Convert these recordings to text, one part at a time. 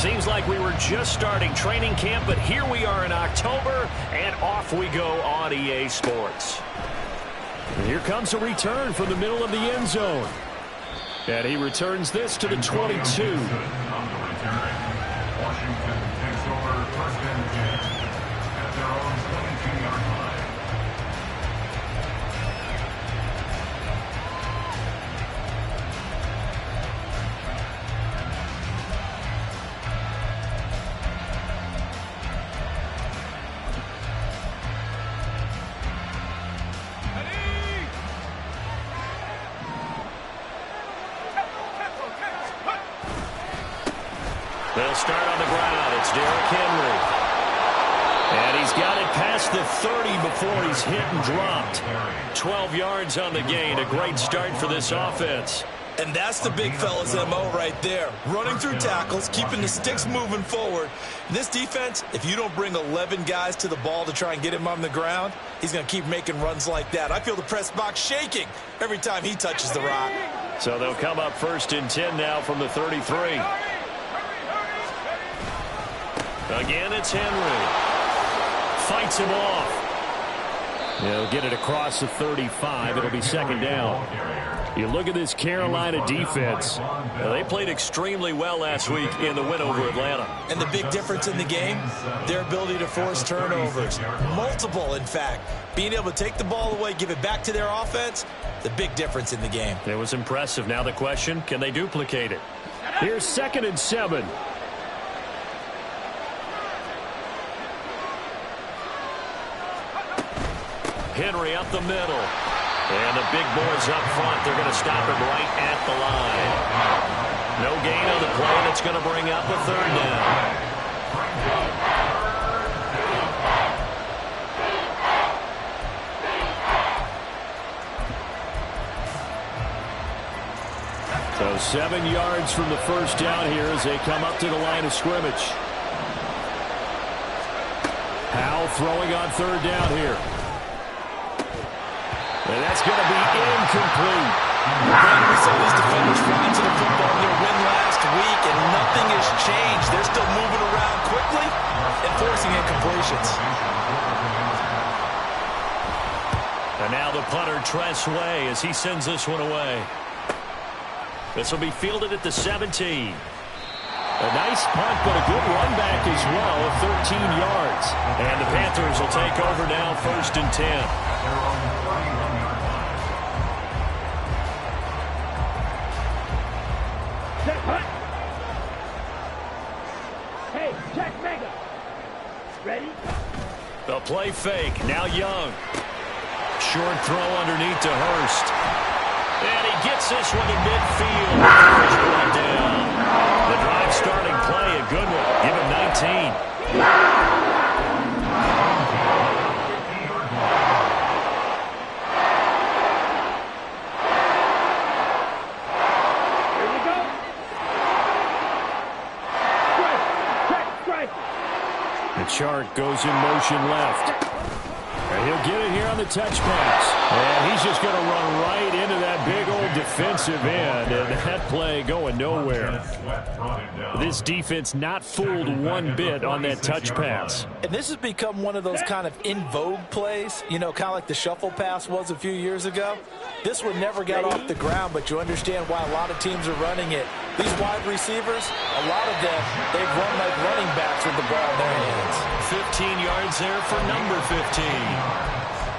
Seems like we were just starting training camp, but here we are in October, and off we go on EA Sports. And here comes a return from the middle of the end zone. And he returns this to the 22. Washington takes over first and 10 at their own 22-yard line. They'll start on the ground. It's Derrick Henry. And he's got it past the 30 before he's hit and dropped. 12 yards on the gain. A great start for this offense. And that's the big fella's MO right there. Running through tackles, keeping the sticks moving forward. In this defense, if you don't bring 11 guys to the ball to try and get him on the ground, he's going to keep making runs like that. I feel the press box shaking every time he touches the rock. So they'll come up first and 10 now from the 33. Again, it's Henry. Fights him off. He'll get it across the 35. It'll be second down. You look at this Carolina defense. They played extremely well last week in the win over Atlanta. And the big difference in the game, their ability to force turnovers. Multiple, in fact. Being able to take the ball away, give it back to their offense, the big difference in the game. It was impressive. Now the question, can they duplicate it? Here's 2nd and 7. Henry up the middle. And the big boys up front, they're going to stop him right at the line. No gain on the play, and it's going to bring up a 3rd down. So 7 yards from the first down here as they come up to the line of scrimmage. Howell throwing on 3rd down here. And that's going to be incomplete. Brandon, we saw these defenders flying to the football in their win last week, and nothing has changed. They're still moving around quickly and forcing incompletions. And now the punter, Tress Way, as he sends this one away. This will be fielded at the 17. A nice punt, but a good run back as well of 13 yards. And the Panthers will take over now, 1st and 10. Hey, check mega. Ready? The play fake. Now Young. Short throw underneath to Hurst. And he gets this one to midfield. He's brought down. The drive starting play, a good one. Give him 19. The chart goes in motion left. And he'll get it here on the touch pass. And he's just going to run right into that big old defensive end. And that play going nowhere. This defense not fooled one bit on that touch pass. And this has become one of those kind of in vogue plays, you know, kind of like the shuffle pass was a few years ago. This one never got off the ground, but you understand why a lot of teams are running it. These wide receivers, a lot of them, they've run like running backs with the ball in their hands. 15 yards there for number 15.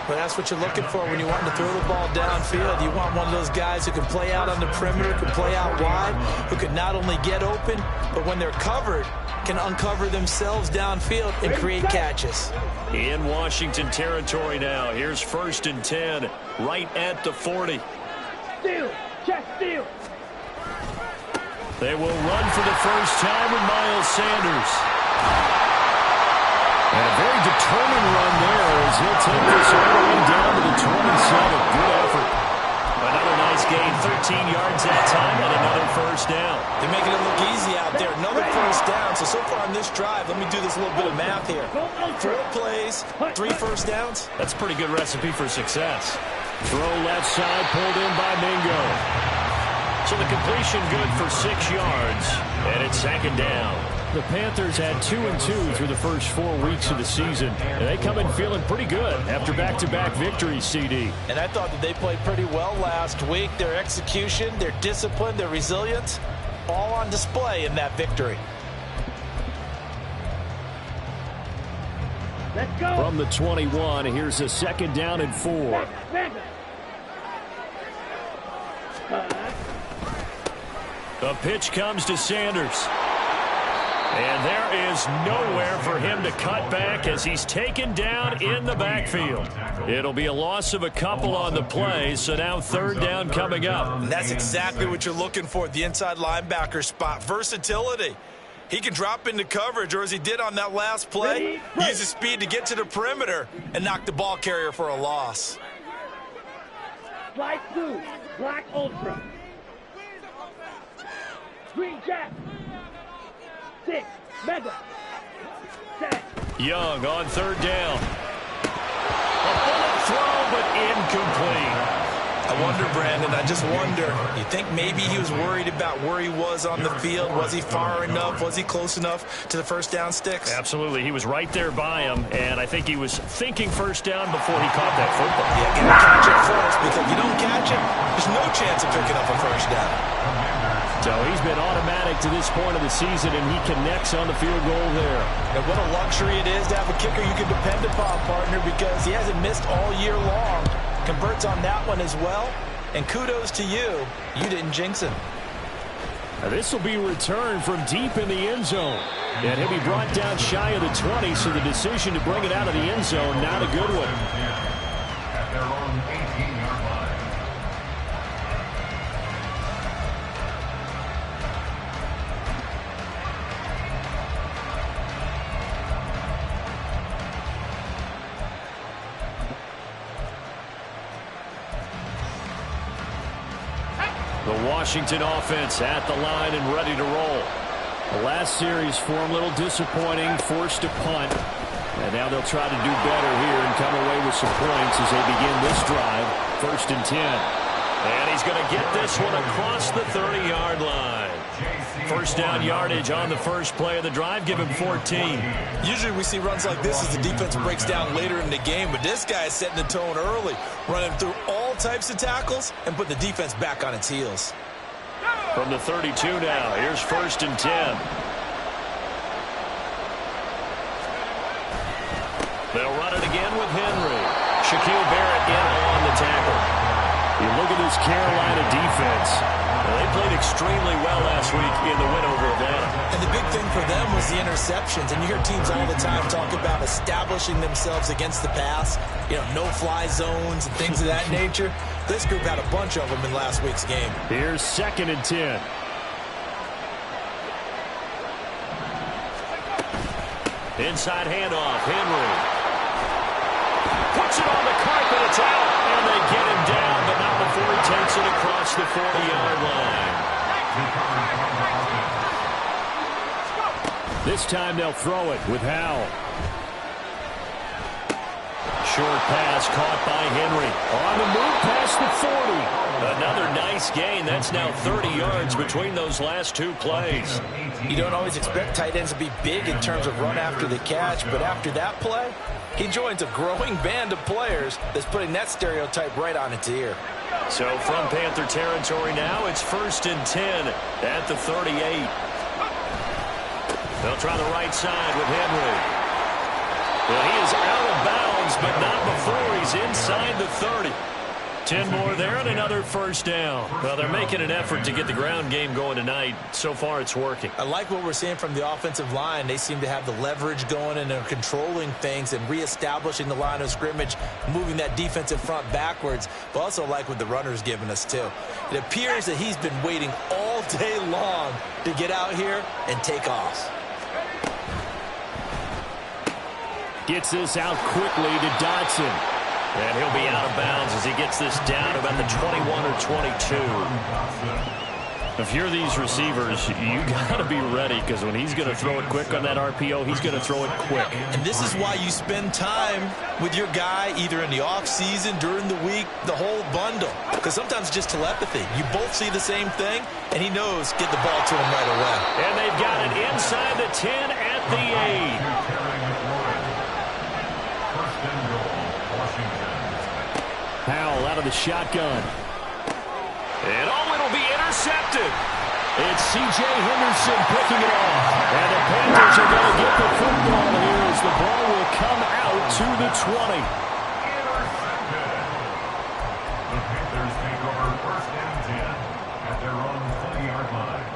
But that's what you're looking for when you want to throw the ball downfield. You want one of those guys who can play out on the perimeter, can play out wide, who can not only get open, but when they're covered, can uncover themselves downfield and create catches. In Washington territory now. Here's 1st and 10, right at the 40. Steal. Check steal. They will run for the first time with Miles Sanders. And a very determined run there as he'll take this all the way down to the 27. Good effort. Another nice gain, 13 yards that time, and another first down. They're making it look easy out there. Another first down. So far on this drive, let me do this little bit of math here. 4 plays, 3 first downs. That's a pretty good recipe for success. Throw left side, pulled in by Mingo. So the completion good for 6 yards, and it's 2nd down. The Panthers had 2-2 through the first 4 weeks of the season. And they come in feeling pretty good after back-to-back victories, CD. And I thought that they played pretty well last week. Their execution, their discipline, their resilience, all on display in that victory. Let's go. From the 21, here's a 2nd down and 4. Mega. The pitch comes to Sanders. And there is nowhere for him to cut back as he's taken down in the backfield. It'll be a loss of a couple on the play, so now 3rd down coming up. And that's exactly what you're looking for at the inside linebacker spot. Versatility. He can drop into coverage, or as he did on that last play, use his speed to get to the perimeter and knock the ball carrier for a loss. Slide 2. Black Ultra. Green Jack. 6. Mega. 7. Young on 3rd down. A bullet throw, but incomplete. I wonder, Brandon, I just wonder, you think maybe he was worried about where he was on the field? Was he far enough? Was he close enough to the first down sticks? Absolutely. He was right there by him, and I think he was thinking first down before he caught that football. Yeah, got to catch it first, because if you don't catch it, there's no chance of picking up a first down. So he's been automatic to this point of the season, and he connects on the field goal there. And what a luxury it is to have a kicker you can depend upon, partner, because he hasn't missed all year long. Converts on that one as well. And kudos to you. You didn't jinx him. Now this will be returned from deep in the end zone. And he'll be brought down shy of the 20, so the decision to bring it out of the end zone, not a good one. At their own 18-yard line. The Washington offense at the line and ready to roll. The last series for him, a little disappointing, forced to punt. And now they'll try to do better here and come away with some points as they begin this drive. 1st and 10. And he's going to get this one across the 30-yard line. 1st down yardage on the first play of the drive. Give him 14. Usually we see runs like this as the defense breaks down later in the game, but this guy is setting the tone early, running through all types of tackles and put the defense back on its heels. From the 32 now, here's 1st and 10. They'll run it again with Henry. Shaquille Barrett in on the tackle. You look at this Carolina defense. Well, they played extremely well last week in the win over Atlanta. And the big thing for them was the interceptions. And you hear teams all the time talk about establishing themselves against the pass, no-fly zones and things of that nature. This group had a bunch of them in last week's game. Here's 2nd and 10. Inside handoff, Henry. Puts it on the carpet, it's out, and they get him down, but not before he takes it across the 40-yard line. This time they'll throw it with Howell. Short pass caught by Henry. On the move past the 40. Another nice gain. That's now 30 yards between those last 2 plays. You don't always expect tight ends to be big in terms of run after the catch, but after that play, he joins a growing band of players that's putting that stereotype right on its ear. So from Panther territory now, it's 1st and 10 at the 38. They'll try the right side with Henry. Well, he is out of bounds, but not before he's inside the 30. 10 more there and another 1st down. Well, they're making an effort to get the ground game going tonight. So far, it's working. I like what we're seeing from the offensive line. They seem to have the leverage going and they're controlling things and reestablishing the line of scrimmage, moving that defensive front backwards. But also like what the runner's giving us, too. It appears that he's been waiting all day long to get out here and take off. Gets this out quickly to Dotson. And he'll be out of bounds as he gets this down about the 21 or 22. If you're these receivers, you got to be ready, because when he's going to throw it quick on that RPO, he's going to throw it quick. And this is why you spend time with your guy either in the offseason, during the week, the whole bundle. Because sometimes it's just telepathy. You both see the same thing, and he knows get the ball to him right away. And they've got it inside the 10 at the 8. Powell out of the shotgun. And it'll be intercepted. It's C.J. Henderson picking it off. And the Panthers are going to get the football here as the ball will come out to the 20. Intercepted. The Panthers take over first and 10 at their own 20-yard line.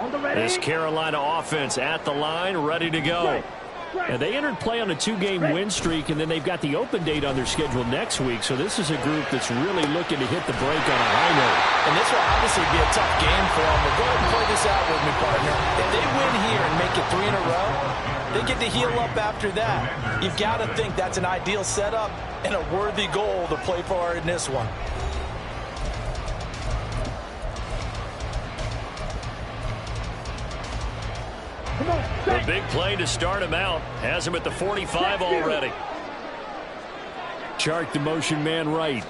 On the ready. This Carolina offense at the line, ready to go. And they entered play on a 2-game win streak, and then they've got the open date on their schedule next week. So this is a group that's really looking to hit the break on a high note. And this will obviously be a tough game for them. But go ahead and play this out with me, partner. If they win here and make it 3 in a row, they get to heal up after that. You've got to think that's an ideal setup and a worthy goal to play for in this one. A big play to start him out. Has him at the 45 already. Chark the motion man right.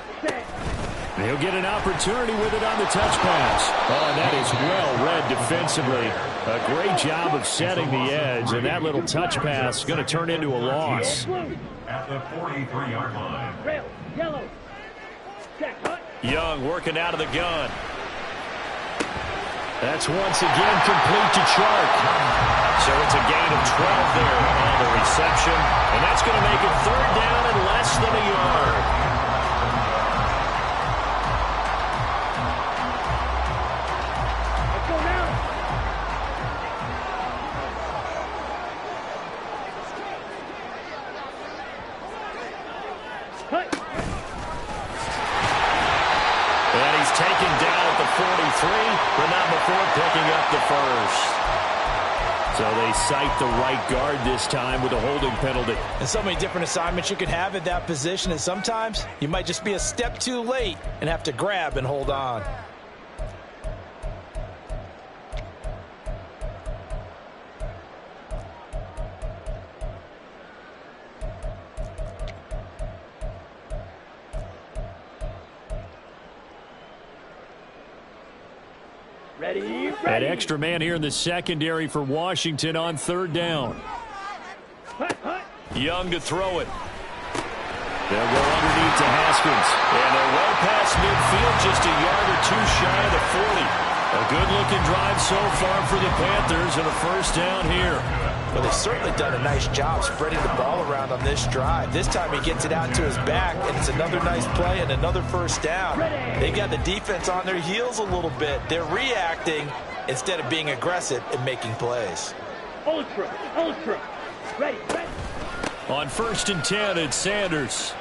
He'll get an opportunity with it on the touch pass. Oh, and that is well read defensively. A great job of setting the edge, and that little touch pass is going to turn into a loss. At the 43-yard line. Red, yellow. Check, hut. Young working out of the gun. That's once again complete to Chark. So it's a gain of 12 there on the reception. And that's going to make it 3rd down and less than a yard. Let's go now. Hut. And he's taken down at the 43, but not before picking up the first. So they cite the right guard this time with a holding penalty. And so many different assignments you can have at that position, and sometimes you might just be a step too late and have to grab and hold on. Ready, An ready. extra man here in the secondary for Washington on 3rd down. Hut, hut. Young to throw it. They'll go underneath to Haskins. And they're well past midfield, just a yard or two shy of the 40. A good-looking drive so far for the Panthers and a first down here. Well, they've certainly done a nice job spreading the ball around on this drive. This time he gets it out to his back, and it's another nice play and another first down. They got the defense on their heels a little bit. They're reacting instead of being aggressive and making plays. Ultra, ultra. Ready, ready. On 1st and 10, it's Sanders.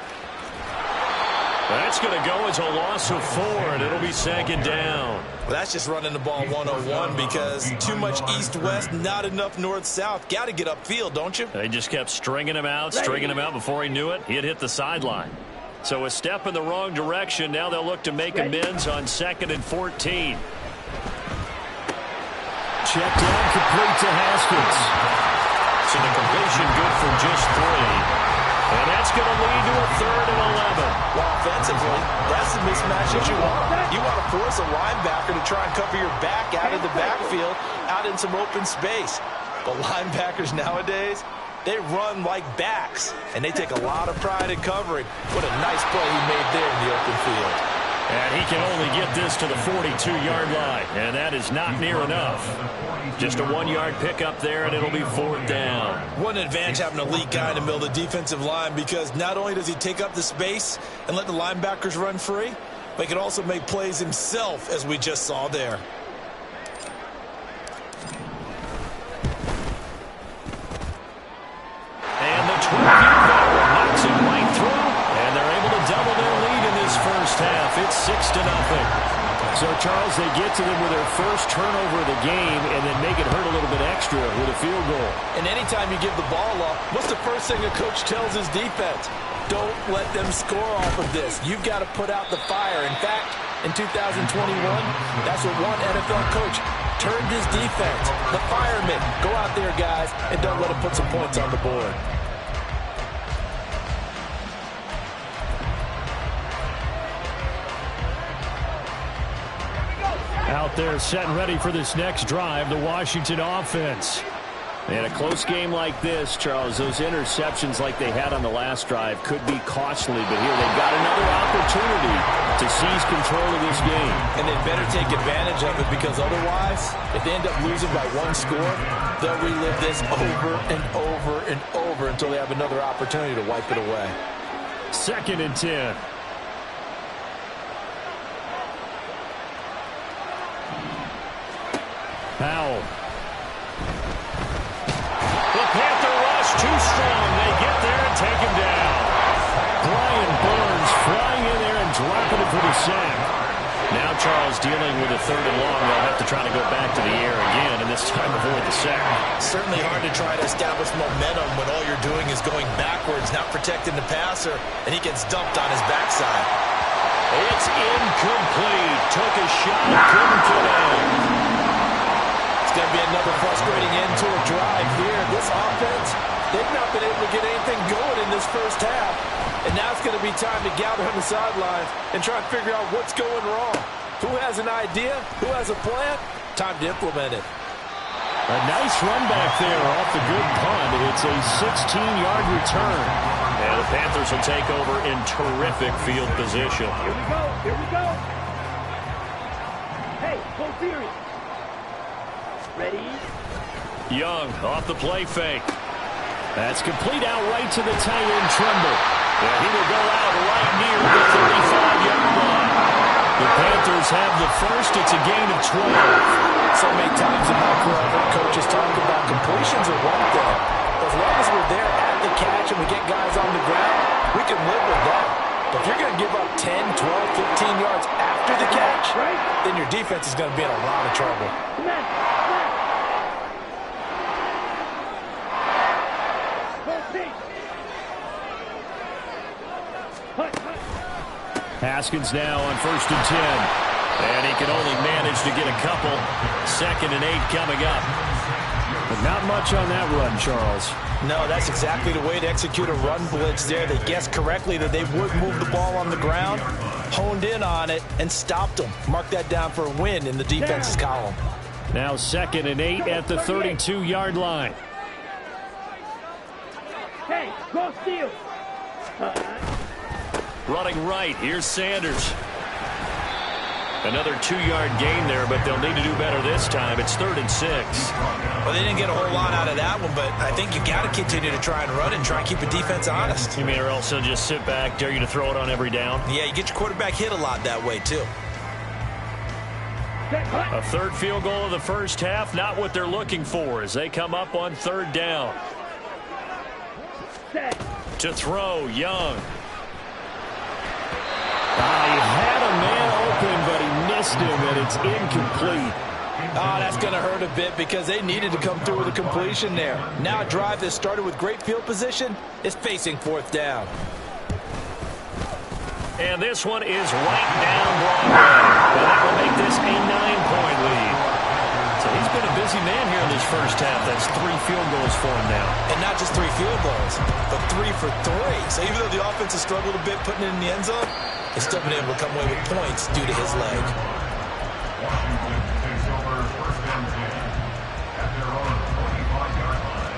That's going to go as a loss of 4, and it'll be 2nd down. Well, that's just running the ball 101 because too much east-west, not enough north-south. Got to get upfield, don't you? They just kept stringing him out before he knew it. He had hit the sideline. So a step in the wrong direction. Now they'll look to make amends on 2nd and 14. Check down, complete to Haskins. So the completion good for just 3. And that's going to lead to a 3rd and 11. Well, offensively, that's the mismatch that you want. You want to force a linebacker to try and cover your back out of the backfield, out in some open space. But linebackers nowadays, they run like backs, and they take a lot of pride in covering. What a nice play he made there in the open field. And he can only get this to the 42-yard line, and that is not near enough. Just a 1-yard pickup there, and it'll be 4th down. What an advantage having an elite guy in the middle of the defensive line, because not only does he take up the space and let the linebackers run free, but he can also make plays himself, as we just saw there. And the 12-yard veteran knocks it right through, and they're able to double their lead in this first half. It's 6-0. So, Charles, they get to them with their first turnover of the game and then make it hurt a little bit extra with a field goal. And anytime you give the ball up, what's the first thing a coach tells his defense? Don't let them score off of this. You've got to put out the fire. In fact, in 2021? That's what one NFL coach turned his defense. The firemen. Go out there, guys, and don't let them put some points on the board. Out there setting ready for this next drive, the Washington offense. In a close game like this, Charles, those interceptions like they had on the last drive could be costly, but here they've got another opportunity to seize control of this game. And they better take advantage of it, because otherwise, if they end up losing by one score, they'll relive this over and over and over until they have another opportunity to wipe it away. 2nd and 10. Powell. The Panther rush too strong. They get there and take him down. Brian Burns flying in there and dropping it for the sack. Now Charles dealing with a 3rd and long. They'll have to try to go back to the air again, and this time avoid the sack. Certainly hard to try to establish momentum when all you're doing is going backwards, not protecting the passer, and he gets dumped on his backside. It's incomplete. Took a shot, couldn't get in. It's going to be another frustrating end to a drive here. This offense, they've not been able to get anything going in this first half. And now it's going to be time to gather on the sidelines and try and figure out what's going wrong. Who has an idea? Who has a plan? Time to implement it. A nice run back there off the good punt. It's a 16-yard return. And the Panthers will take over in terrific field position. Here we go. Here we go. Hey, full series. Ready? Young off the play fake. That's complete out right to the tight end, Trimble. And he will go out right near the 35-yard line. The Panthers have the first. It's a gain of 12. So many times in my career, I've heard coaches talk about completions are one thing. As long as we're there at the catch and we get guys on the ground, we can live with that. But if you're going to give up 10, 12, 15 yards after the catch, then your defense is going to be in a lot of trouble. Come on. Haskins now on 1st and 10. And he can only manage to get a couple. 2nd and 8 coming up. But not much on that run, Charles. No, that's exactly the way to execute a run blitz there. They guessed correctly that they would move the ball on the ground, honed in on it, and stopped them. Mark that down for a win in the defense's column. Now 2nd and 8 at the 32-yard line. Hey, go steal. Running right, here's Sanders. Another 2-yard gain there, but they'll need to do better this time. It's 3rd and 6. Well, they didn't get a whole lot out of that one, but I think you got to continue to try and run and try and keep the defense honest. You mean, or else they'll just sit back, dare you to throw it on every down? Yeah, you get your quarterback hit a lot that way, too. A 3rd field goal of the first half, not what they're looking for as they come up on 3rd down. To throw, Young. He had a man open, but he missed him, and it's incomplete. Oh, that's going to hurt a bit because they needed to come through with a completion there. Now a drive that started with great field position is facing 4th down. And this one is right down Broadway. And that will make this a 9-point lead. So he's been a busy man here in this first half. That's 3 field goals for him now. And not just 3 field goals, but 3 for 3. So even though the offense has struggled a bit putting it in the end zone, he's still been able to come away with points due to his leg. Washington takes over 1st and 10 at their own 25-yard line.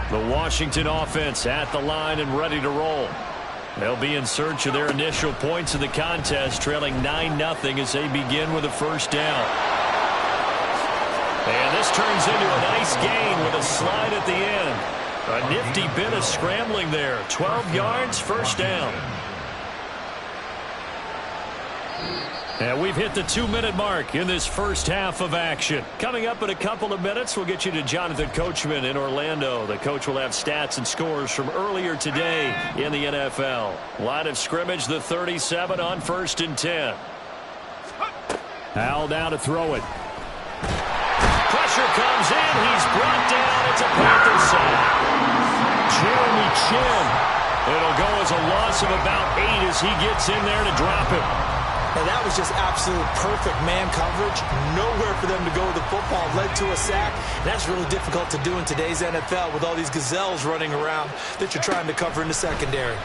The Washington offense at the line and ready to roll. They'll be in search of their initial points of the contest, trailing 9-0 as they begin with a 1st down. And this turns into a nice gain with a slide at the end. A nifty bit of scrambling there. 12 yards, 1st down. And we've hit the 2-minute mark in this first half of action. Coming up in a couple of minutes, we'll get you to Jonathan Coachman in Orlando. The coach will have stats and scores from earlier today in the NFL. Line of scrimmage, the 37 on 1st and 10. Howell now to throw it. Pressure comes in. He's brought down. It's a Panthers sack. Jeremy Chin. It'll go as a loss of about 8 as he gets in there to drop it. And that was just absolute perfect man coverage. Nowhere for them to go with the football. Led to a sack. And that's really difficult to do in today's NFL with all these gazelles running around that you're trying to cover in the secondary.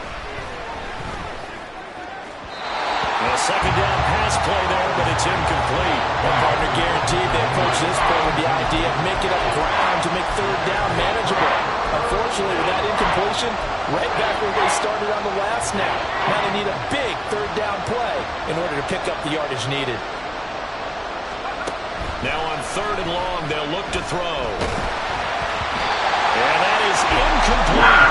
A second down pass play there, but it's incomplete. And partner guaranteed they approach this play with the idea of making up ground to make 3rd down manageable. Unfortunately, with that incompletion, right back where they started on the last snap. Now they need a big 3rd down play in order to pick up the yardage needed. Now on 3rd and long, they'll look to throw. And that is incomplete.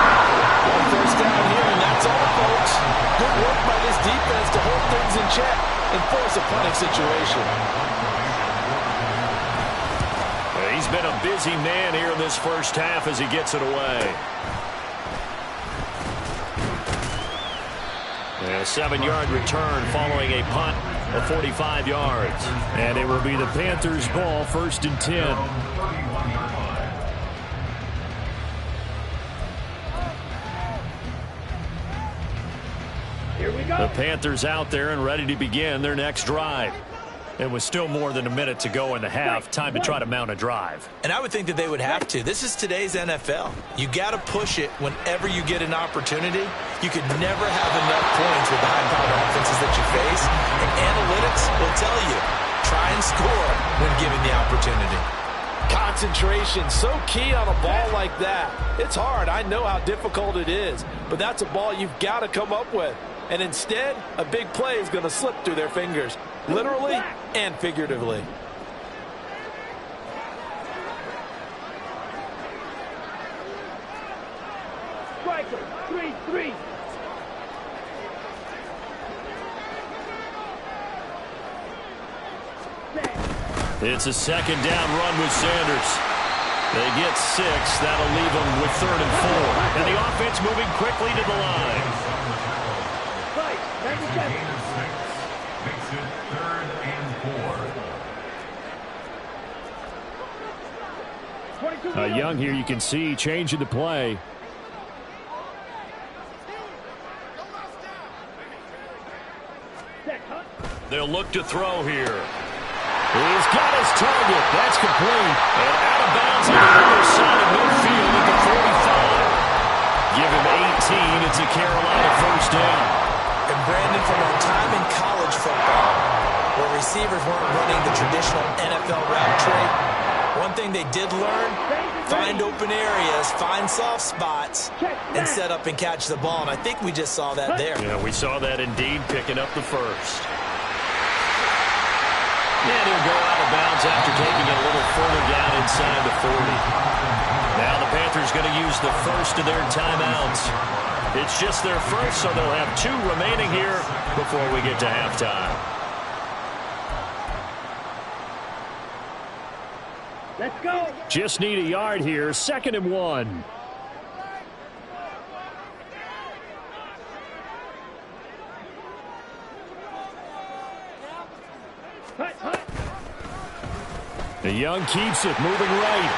One first down here, and that's all, folks. Good work by this defense to hold things in check and force a punting situation. He's been a busy man here in this first half as he gets it away. And a 7-yard return following a punt of 45 yards. And it will be the Panthers' ball, 1st and 10. Here we go. The Panthers out there and ready to begin their next drive. It was still more than a minute to go in the half. Time to try to mount a drive. And I would think that they would have to. This is today's NFL. You got to push it whenever you get an opportunity. You could never have enough points with the high-powered offenses that you face. And analytics will tell you, try and score when given the opportunity. Concentration, so key on a ball like that. It's hard. I know how difficult it is. But that's a ball you've got to come up with. And instead, a big play is going to slip through their fingers, literally and figuratively. Striker, 3-3. It's a second down run with Sanders. They get 6. That'll leave them with 3rd and 4. And the offense moving quickly to the line. Gain of 6 makes it 3rd and 4. Young here, you can see changing the play. They'll look to throw here. He's got his target. That's complete. And out of bounds on the other side of midfield at the 45. Give him 18. It's a Carolina first down. And Brandon, from our time in college football, where receivers weren't running the traditional NFL route tree, one thing they did learn, find open areas, find soft spots, and set up and catch the ball. And I think we just saw that there. Yeah, we saw that indeed, picking up the first. And he'll go out of bounds after taking it a little further down inside the 40. Now the Panthers going to use the first of their timeouts. It's just their first, so they'll have 2 remaining here before we get to halftime. Let's go. Just need a yard here. 2nd and 1. The Young keeps it, moving right.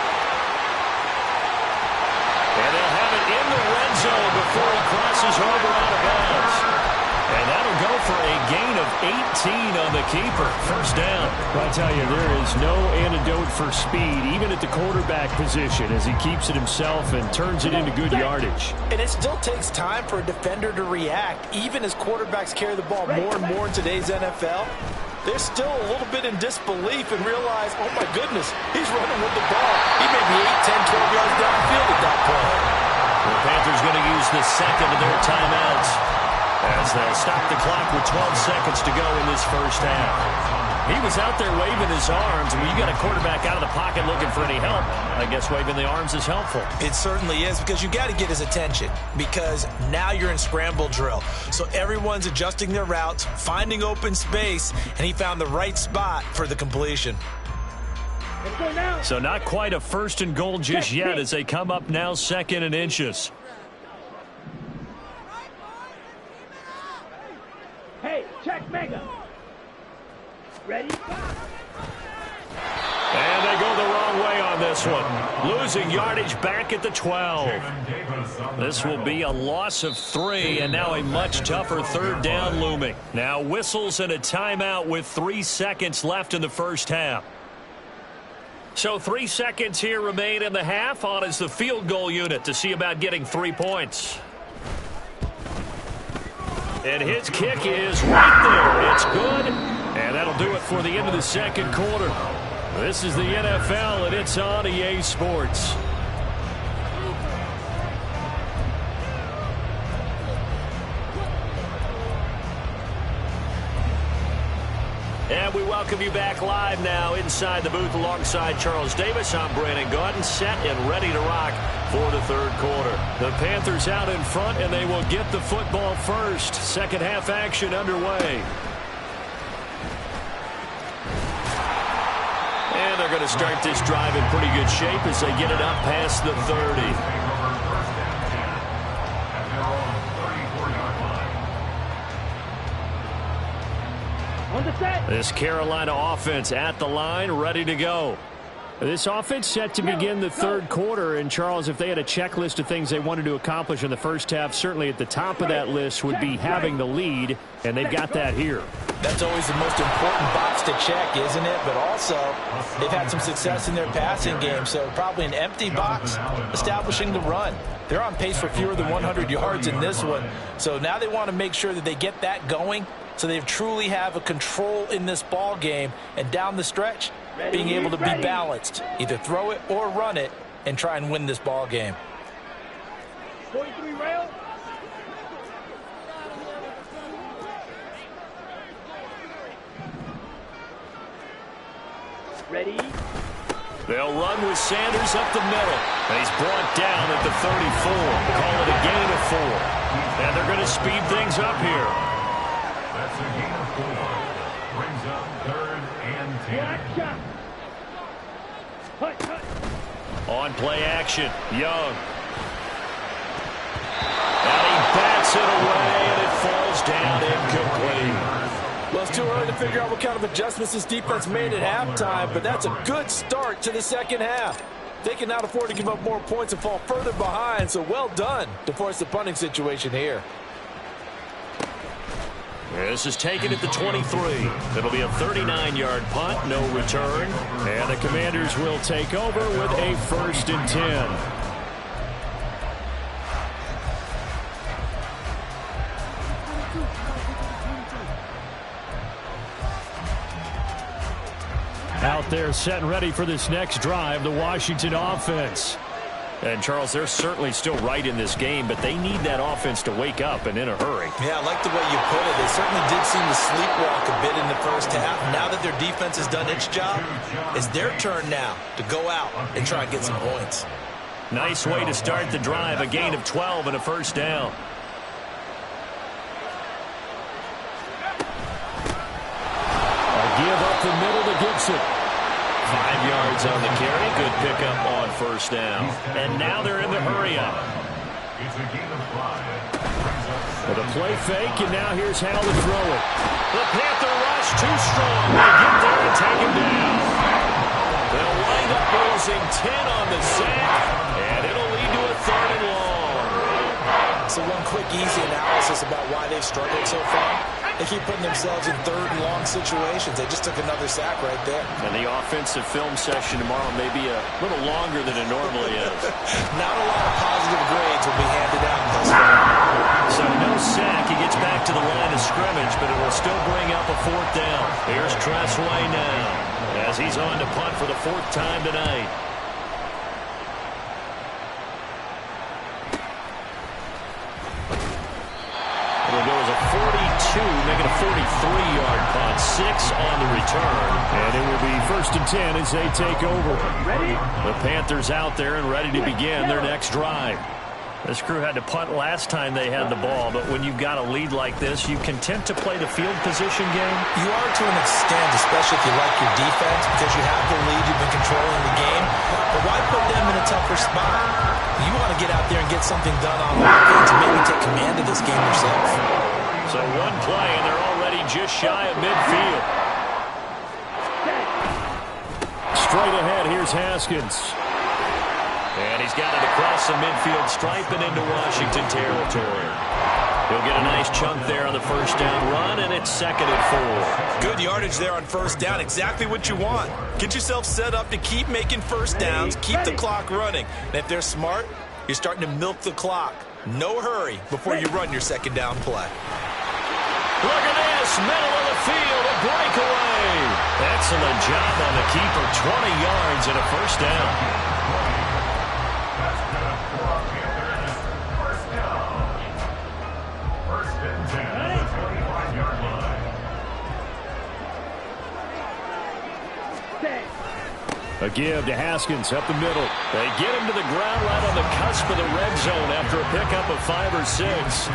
And they'll have it in the red zone before he crosses over out of bounds. And that'll go for a gain of 18 on the keeper. First down. Well, I tell you, there is no antidote for speed, even at the quarterback position, as he keeps it himself and turns it into good yardage. And it still takes time for a defender to react, even as quarterbacks carry the ball more and more in today's NFL. They're still a little bit in disbelief and realize, oh, my goodness, he's running with the ball. He may be 8, 10, 12 yards downfield at that point. The Panthers going to use the second of their timeouts as they'll stop the clock with 12 seconds to go in this first half. He was out there waving his arms. When you got a quarterback out of the pocket looking for any help, I guess waving the arms is helpful. It certainly is, because you got to get his attention, because now you're in scramble drill. So everyone's adjusting their routes, finding open space, and he found the right spot for the completion. Let's go now. So not quite a first and goal just yet as they come up now 2nd and inches. Hey, check mega. Ready? And they go the wrong way on this one. Losing yardage back at the 12. This will be a loss of 3, and now a much tougher 3rd down looming. Now whistles and a timeout with 3 seconds left in the first half. So 3 seconds here remain in the half. On is the field goal unit to see about getting 3 points. And his kick is right there. It's good. And that'll do it for the end of the 2nd quarter. This is the NFL, and it's on EA Sports. And we welcome you back live now inside the booth alongside Charles Davis. I'm Brandon Gaudin, set and ready to rock for the 3rd quarter. The Panthers out in front, and they will get the football first. 2nd half action underway. And they're going to start this drive in pretty good shape as they get it up past the 30. On the set. This Carolina offense at the line, ready to go. This offense set to begin the 3rd quarter, and Charles, if they had a checklist of things they wanted to accomplish in the first half, certainly at the top of that list would be having the lead, and they've got that here. That's always the most important box to check, isn't it? But also, they've had some success in their passing game, so probably an empty box establishing the run. They're on pace for fewer than 100 yards in this one, so now they want to make sure that they get that going so they truly have a control in this ball game, and down the stretch, being able to be balanced, either throw it or run it, and try and win this ball game. 43 rail. Ready? They'll run with Sanders up the middle. And he's brought down at the 34. Call it a gain of 4. And they're going to speed things up here. That's a gain of 4. Brings up 3rd and 10. Black shot. Hut, hut. On play action, Young. And he bats it away, and it falls down incomplete. Well, it's too early to figure out what kind of adjustments this defense made at halftime, but that's a good start to the 2nd half. They can not afford to give up more points and fall further behind, so well done to force the punting situation here. This is taken at the 23. It'll be a 39-yard punt, no return. And the Commanders will take over with a 1st and 10. Out there set and ready for this next drive, the Washington offense. And, Charles, they're certainly still right in this game, but they need that offense to wake up and in a hurry. Yeah, I like the way you put it. They certainly did seem to sleepwalk a bit in the first half. Now that their defense has done its job, it's their turn now to go out and try and get some points. Nice way to start the drive, a gain of 12 and a 1st down. A give up the middle to Gibson. 5 yards on the carry. Good pickup on 1st down. And now they're in the hurry-up. It's a gain of 5. With a play fake, and now here's how to throw it. The Panther rush too strong. They get there and take him down. They'll wind up losing 10 on the sack, and it'll lead to a 3rd and long. So one quick, easy analysis about why they've struggled so far. They keep putting themselves in 3rd and long situations. They just took another sack right there. And the offensive film session tomorrow may be a little longer than it normally is. Not a lot of positive grades will be handed out thus far. So no sack. He gets back to the line of scrimmage, but it will still bring up a 4th down. Here's Tressway now as he's on to punt for the 4th time tonight. It'll go as a 42, make it a 43 3-yard punt, 6 on the return. And it will be 1st and 10 as they take over. Ready? The Panthers out there and ready to begin their next drive. This crew had to punt last time they had the ball, but when you've got a lead like this, you content to play the field position game? You are to an extent, especially if you like your defense, because you have the lead, you've been controlling the game. But why put them in a tougher spot? You want to get out there and get something done on offense and maybe take command of this game yourself. So one play, and they're already just shy of midfield. Straight ahead, here's Haskins. And he's got it across the midfield stripe and into Washington territory. He'll get a nice chunk there on the first down run, and it's 2nd and 4. Good yardage there on first down. Exactly what you want. Get yourself set up to keep making first downs, keep the clock running. And if they're smart, you're starting to milk the clock. No hurry before you run your second down play. Look at this, middle of the field, a breakaway. Excellent job on the keeper, 20 yards and a first down. A give to Haskins up the middle. They get him to the ground right on the cusp of the red zone after a pickup of 5 or 6.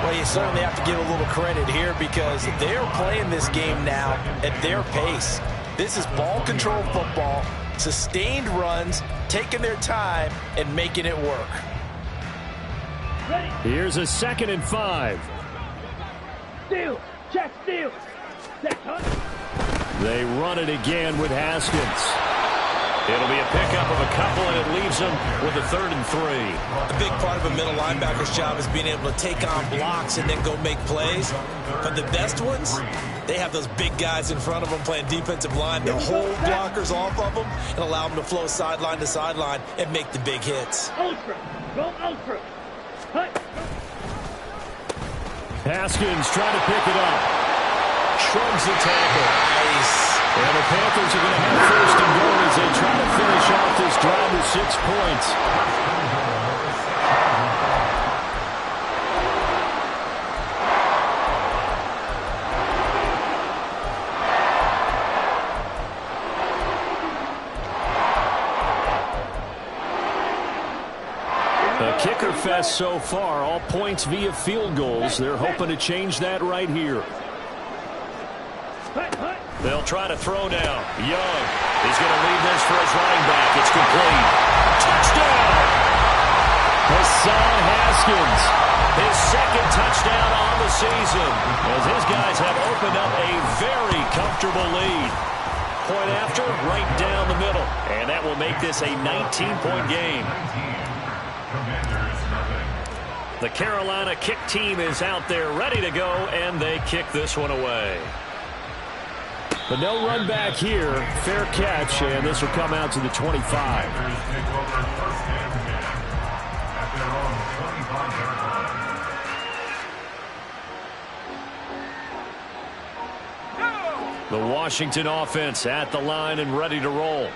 Well, you certainly have to give a little credit here because they're playing this game now at their pace. This is ball control football, sustained runs, taking their time, and making it work. Here's a 2nd and 5. Steal. Check steal. Set, hunt. They run it again with Haskins. It'll be a pickup of a couple, and it leaves them with a 3rd and 3. A big part of a middle linebacker's job is being able to take on blocks and then go make plays. But the best ones, they have those big guys in front of them playing defensive line to hold blockers off of them and allow them to flow sideline to sideline and make the big hits. Ultra. Go ultra. Hunt. Haskins trying to pick it up. Shrugs the tackle. Nice. And the Panthers are going to have 1st and goal as they try to finish off this drive with 6 points. A kicker fest so far, all points via field goals. They're hoping to change that right here. Hunt, hunt. They'll try to throw now. Young is going to lead this for his running back. It's complete. Touchdown! Hassan Haskins. His 2nd touchdown on the season as his guys have opened up a very comfortable lead. Point after, right down the middle. And that will make this a 19-point game. The Carolina kick team is out there ready to go, and they kick this one away. But no run back here. Fair catch, and this will come out to the 25. The Washington offense at the line and ready to roll.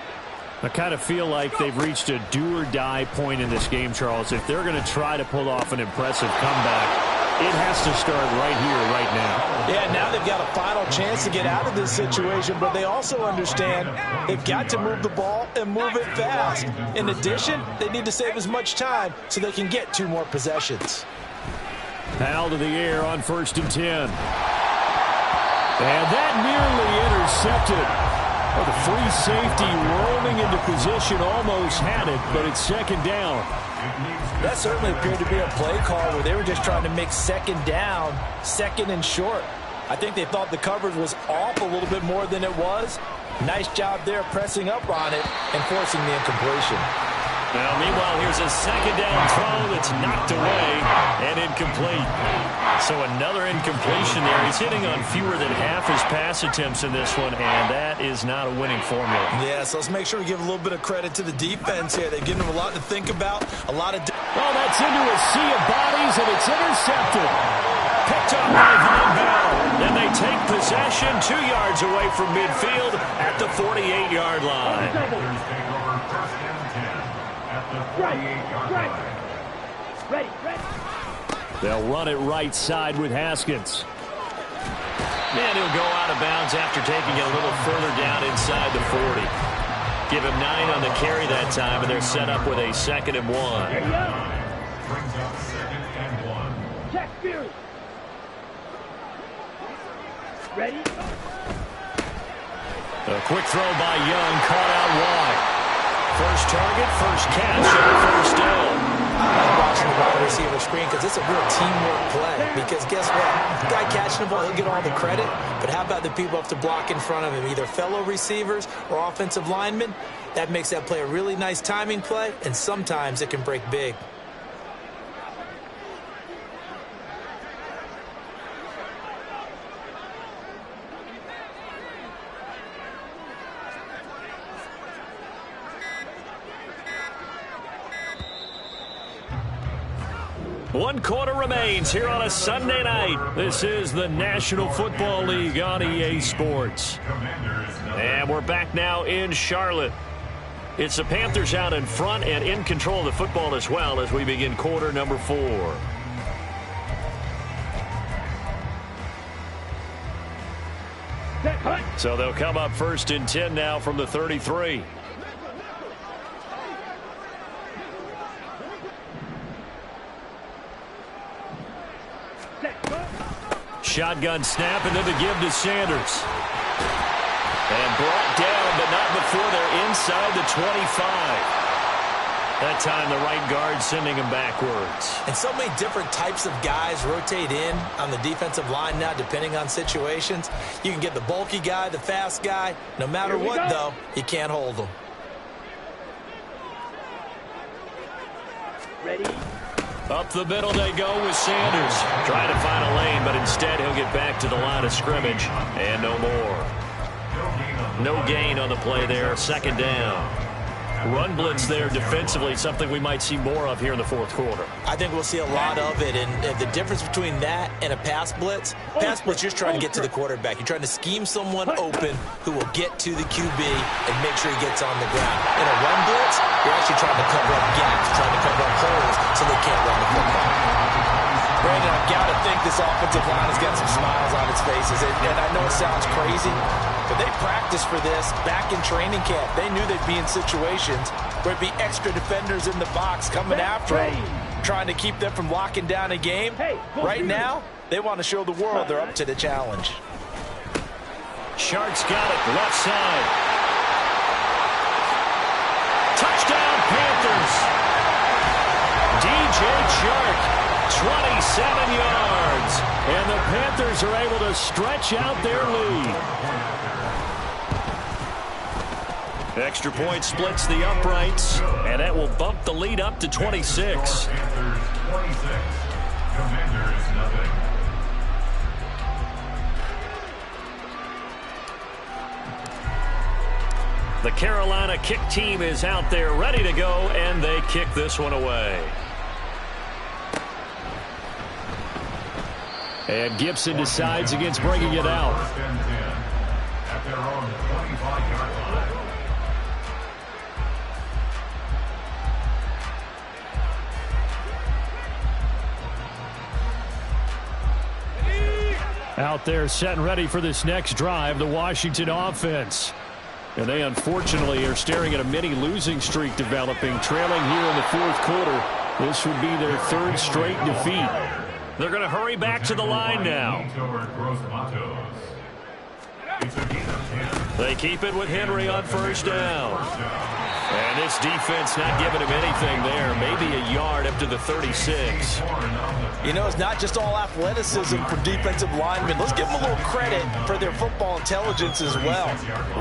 I kind of feel like they've reached a do-or-die point in this game, Charles. If they're going to try to pull off an impressive comeback, it has to start right here, right now. Yeah, now they've got a final chance to get out of this situation, but they also understand they've got to move the ball and move it fast. In addition, they need to save as much time so they can get 2 more possessions. Foul to the air on 1st and 10. And that nearly intercepted. Well, the free safety roaming into position almost had it, but it's 2nd down. That certainly appeared to be a play call where they were just trying to make 2nd down, 2nd and short. I think they thought the coverage was off a little bit more than it was. Nice job there pressing up on it and forcing the incompletion. Now, meanwhile, here's a 2nd down throw that's knocked away and incomplete. So another incompletion there. He's hitting on fewer than half his pass attempts in this one, and that is not a winning formula. Yeah, so let's make sure we give a little bit of credit to the defense here. They've given them a lot to think about, a lot of... Oh, that's into a sea of bodies, and it's intercepted. Picked up by Von Bell. Then they take possession 2 yards away from midfield at the 48-yard line. Right. Ready. They'll run it right side with Haskins. And he'll go out of bounds after taking it a little further down inside the 40. Give him 9 on the carry that time, and they're set up with a 2nd and 1. Brings up 2nd and 1. Check Fury. Ready? A quick throw by Young, caught out wide. First target, first catch, and first down. I like watching the wide receiver screen because it's a real teamwork play. Because guess what? The guy catching the ball, he'll get all the credit. But how about the people have to block in front of him, either fellow receivers or offensive linemen? That makes that play a really nice timing play, and sometimes it can break big. One quarter remains here on a Sunday night. This is the National Football League on EA Sports. And we're back now in Charlotte. It's the Panthers out in front and in control of the football as well as we begin quarter number 4. So they'll come up 1st and 10 now from the 33. Shotgun snap, and then the give to Sanders. And brought down, but not before they're inside the 25. That time the right guard sending him backwards. And so many different types of guys rotate in on the defensive line now, depending on situations. You can get the bulky guy, the fast guy. No matter what, though, you can't hold them. Ready? Up the middle they go with Sanders. Trying to find a lane, but instead he'll get back to the line of scrimmage. And no more. No gain on the play there. 2nd down. Run blitz there defensively, something we might see more of here in the 4th quarter. I think we'll see a lot of it, and the difference between that and a pass blitz, you're trying to get to the quarterback. You're trying to scheme someone open who will get to the QB and make sure he gets on the ground. In a run blitz, you're actually trying to cover up gaps, trying to cover up holes so they can't run the football. Brandon, I've got to think this offensive line has got some smiles on its faces, and I know it sounds crazy, but they practiced for this back in training camp. They knew they'd be in situations where there'd be extra defenders in the box coming after them, trying to keep them from locking down a game. Right now, they want to show the world they're up to the challenge. Shark's got it, left side. Touchdown, Panthers. DJ Chark, 27 yards. And the Panthers are able to stretch out their lead. Extra point splits the uprights, and that will bump the lead up to 26. Panthers 26. Commanders nothing. The Carolina kick team is out there ready to go, and they kick this one away. And Gibson decides against bringing it out. 1st and 10 at their own 25-yard line. Out there set and ready for this next drive, the Washington offense. And they unfortunately are staring at a mini losing streak developing, trailing here in the 4th quarter. This would be their 3rd straight defeat. They're going to hurry back to the line now. They keep it with Henry on 1st down. And this defense not giving him anything there. Maybe a yard up to the 36. You know, it's not just all athleticism for defensive linemen. Let's give them a little credit for their football intelligence as well.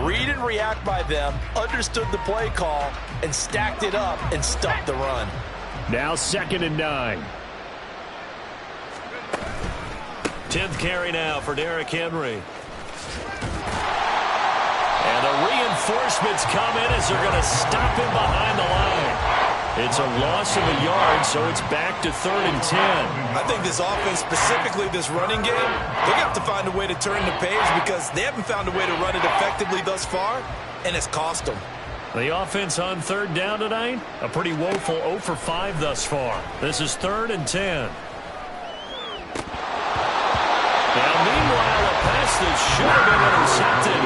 Read and react by them, understood the play call, and stacked it up and stuffed the run. Now 2nd and 9. 10th carry now for Derrick Henry. And the reinforcements come in as they're going to stop him behind the line. It's a loss of a yard, so it's back to 3rd and 10. I think this offense, specifically this running game, they're going to have to find a way to turn the page because they haven't found a way to run it effectively thus far, and it's cost them. The offense on 3rd down tonight, a pretty woeful 0 for 5 thus far. This is 3rd and 10. Now, meanwhile, a pass pass that should have been intercepted,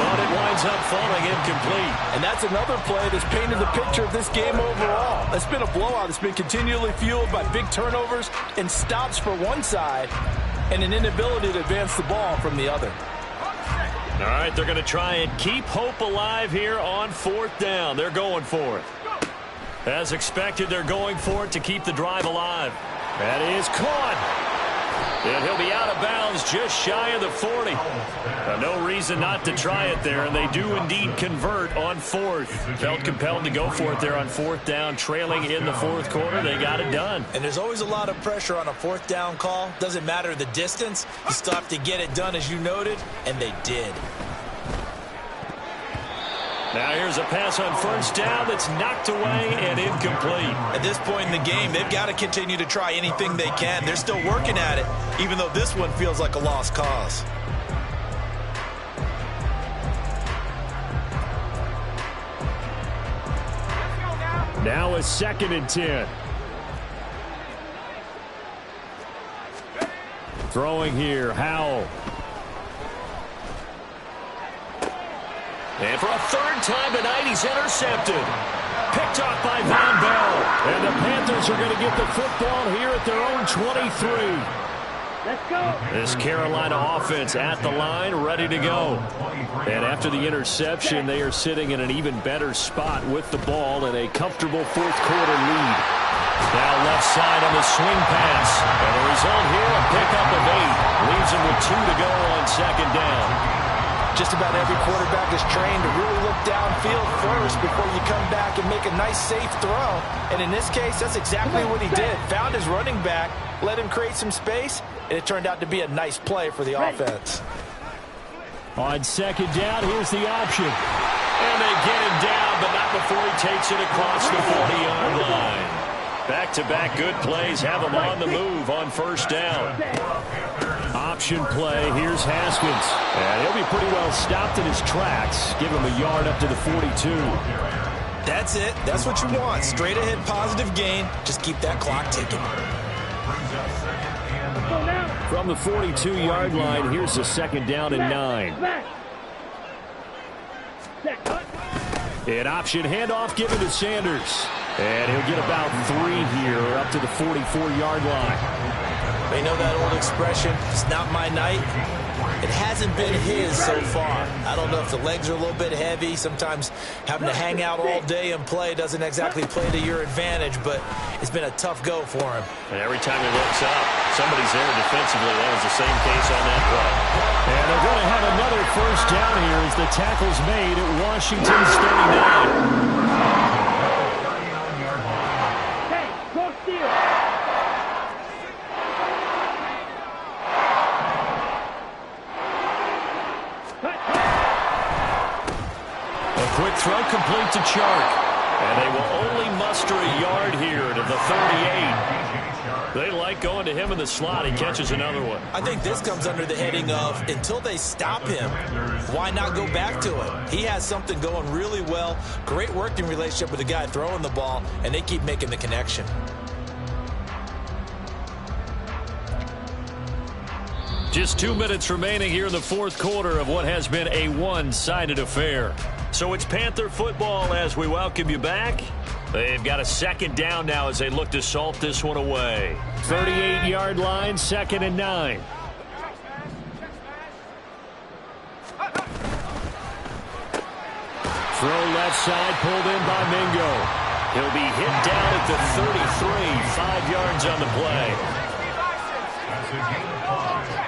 but it winds up falling incomplete. And that's another play that's painted the picture of this game overall. It's been a blowout. It's been continually fueled by big turnovers and stops for one side and an inability to advance the ball from the other. All right, they're going to try and keep hope alive here on 4th down. They're going for it. As expected, they're going for it to keep the drive alive. That is caught. And he'll be out of bounds just shy of the 40. No reason not to try it there, and they do indeed convert on 4th. Felt compelled to go for it there on 4th down, trailing in the 4th quarter. They got it done. And there's always a lot of pressure on a 4th down call. Doesn't matter the distance. You still have to get it done, as you noted, and they did. Now here's a pass on 1st down that's knocked away and incomplete. At this point in the game, they've got to continue to try anything they can. They're still working at it, even though this one feels like a lost cause. Now a 2nd and 10. Throwing here, Howell. And for a 3rd time tonight, he's intercepted. Picked off by Von Bell. And the Panthers are going to get the football here at their own 23. Let's go. This Carolina offense at the line, ready to go. And after the interception, they are sitting in an even better spot with the ball and a comfortable 4th quarter lead. Now left side on the swing pass. And the result here, a pickup of 8. Leaves him with 2 to go on 2nd down. Just about every quarterback is trained to really look downfield first before you come back and make a nice, safe throw. And in this case, that's exactly what he did. Found his running back, let him create some space, and it turned out to be a nice play for the offense. On 2nd down, here's the option. And they get him down, but not before he takes it across the 40-yard line. Back-to-back good plays have him on the move on 1st down. Option play. Here's Haskins. And he'll be pretty well stopped in his tracks. Give him a yard up to the 42. That's it. That's what you want. Straight ahead positive gain. Just keep that clock ticking. From the 42-yard line, here's a 2nd down and 9. An option handoff given to Sanders. And he'll get about 3 here up to the 44-yard line. They know that old expression, it's not my night. It hasn't been his so far. I don't know if the legs are a little bit heavy. Sometimes having to hang out all day and play doesn't exactly play to your advantage, but it's been a tough go for him. And every time he looks up, somebody's there defensively. That was the same case on that play. And they're going to have another 1st down here as the tackle's made at Washington's 39. Hey, go steal. Quick throw complete to Chark. And they will only muster a yard here to the 38. They like going to him in the slot. He catches another one. I think this comes under the heading of until they stop him, why not go back to him? He has something going really well. Great working relationship with the guy throwing the ball, and they keep making the connection. Just 2 minutes remaining here in the 4th quarter of what has been a one-sided affair. So it's Panther football as we welcome you back. They've got a 2nd down now as they look to salt this one away. 38-yard line, 2nd and 9. Throw left side, pulled in by Mingo. He'll be hit down at the 33, 5 yards on the play. That's a gain of 5.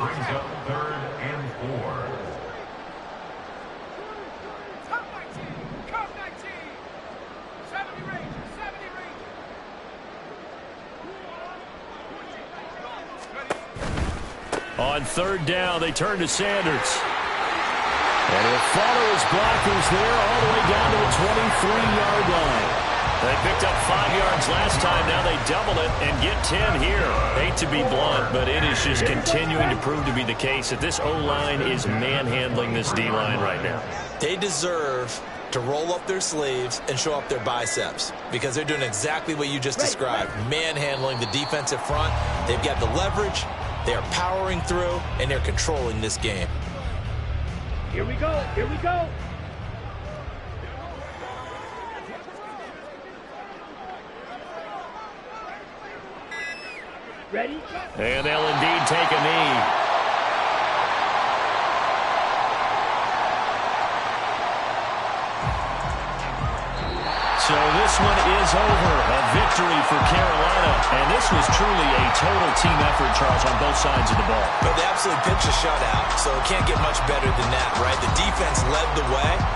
Brings up 3rd and 4. On 3rd down, they turn to Sanders. And he'll follow his blockers there all the way down to the 23-yard line. They picked up 5 yards last time. Now they double it and get 10 here. Hate to be blunt, but it is just continuing to prove to be the case that this O-line is manhandling this D-line right now. They deserve to roll up their sleeves and show up their biceps because they're doing exactly what you just described, manhandling the defensive front. They've got the leverage, They are powering through, and they're controlling this game. Here we go. Here we go. Ready? And they'll indeed take a knee. So this one is over. A victory for Carolina. And this was truly a total team effort, Charles, on both sides of the ball. But they absolutely pitched a shutout, so it can't get much better than that, right? The defense led the way.